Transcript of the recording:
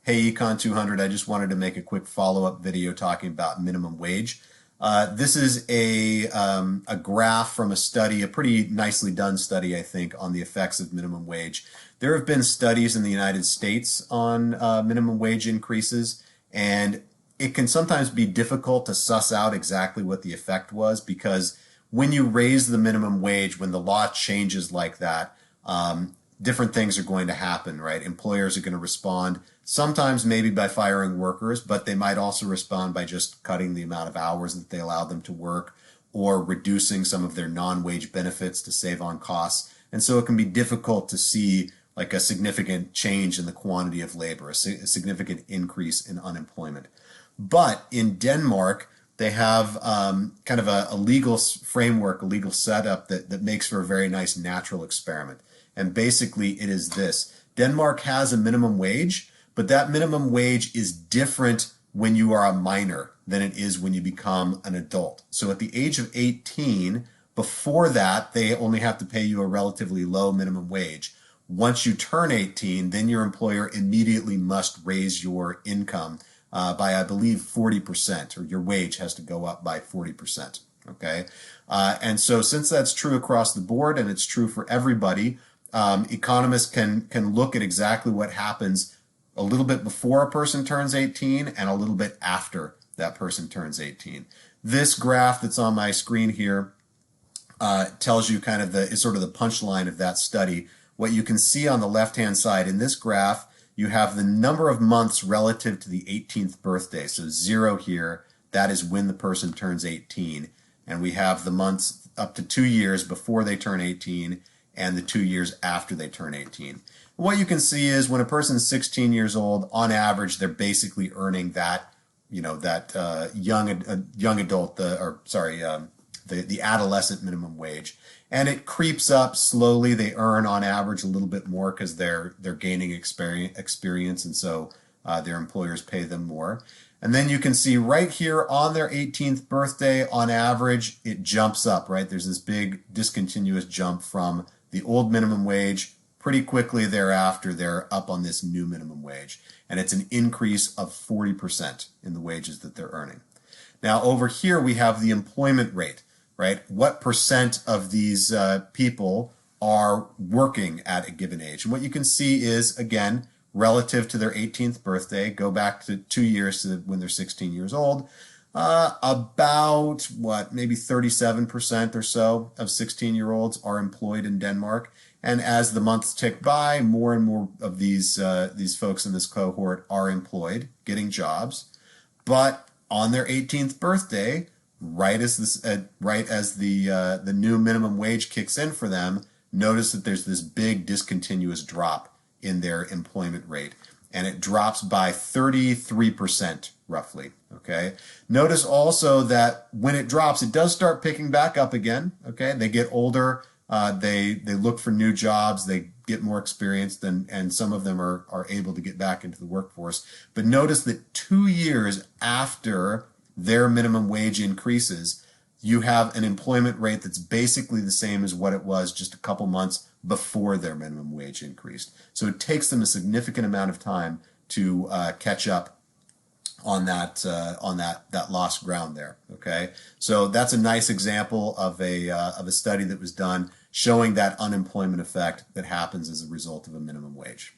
Hey Econ 200, I just wanted to make a quick follow-up video talking about minimum wage. This is a graph from a study, a pretty nicely done study, I think, on the effects of minimum wage. There have been studies in the United States on minimum wage increases, and it can sometimes be difficult to suss out exactly what the effect was because when you raise the minimum wage, when the law changes like that, different things are going to happen, right? Employers are going to respond sometimes maybe by firing workers, but they might also respond by just cutting the amount of hours that they allow them to work or reducing some of their non-wage benefits to save on costs. And so it can be difficult to see like a significant change in the quantity of labor, a significant increase in unemployment. But in Denmark, they have kind of a legal framework, a legal setup that makes for a very nice natural experiment. And basically it is this. Denmark has a minimum wage, but that minimum wage is different when you are a minor than it is when you become an adult. So at the age of 18, before that, they only have to pay you a relatively low minimum wage. Once you turn 18, then your employer immediately must raise your income by, I believe, 40%, or your wage has to go up by 40%. Okay, and so since that's true across the board and it's true for everybody, economists can look at exactly what happens a little bit before a person turns 18 and a little bit after that person turns 18. This graph that's on my screen here tells you kind of is sort of the punchline of that study. What you can see on the left-hand side in this graph, you have the number of months relative to the 18th birthday. So 0 here, that is when the person turns 18. And we have the months up to 2 years before they turn 18 and the 2 years after they turn 18. What you can see is when a person is 16 years old, on average, they're basically earning that, young adult, the adolescent minimum wage. And it creeps up slowly. They earn on average a little bit more because they're gaining experience, and so their employers pay them more. And then you can see right here on their 18th birthday, on average, it jumps up, right? There's this big discontinuous jump from the old minimum wage. Pretty quickly thereafter, they're up on this new minimum wage. And it's an increase of 40% in the wages that they're earning. Now over here we have the employment rate, right? What percent of these people are working at a given age? And what you can see is, again, relative to their 18th birthday, go back to 2 years to when they're 16 years old, about maybe 37% or so of 16-year-olds are employed in Denmark. And as the months tick by, more and more of these folks in this cohort are employed, getting jobs. But on their 18th birthday, right as the new minimum wage kicks in for them, notice that there's this big discontinuous drop in their employment rate, and it drops by 33% roughly. Okay. Notice also that when it drops, it does start picking back up again. Okay. They get older. They look for new jobs. They get more experienced, and some of them are able to get back into the workforce. But notice that 2 years after their minimum wage increases, you have an employment rate that's basically the same as what it was just a couple months before their minimum wage increased. So it takes them a significant amount of time to catch up on that lost ground there. Okay, so that's a nice example of a study that was done showing that unemployment effect that happens as a result of a minimum wage.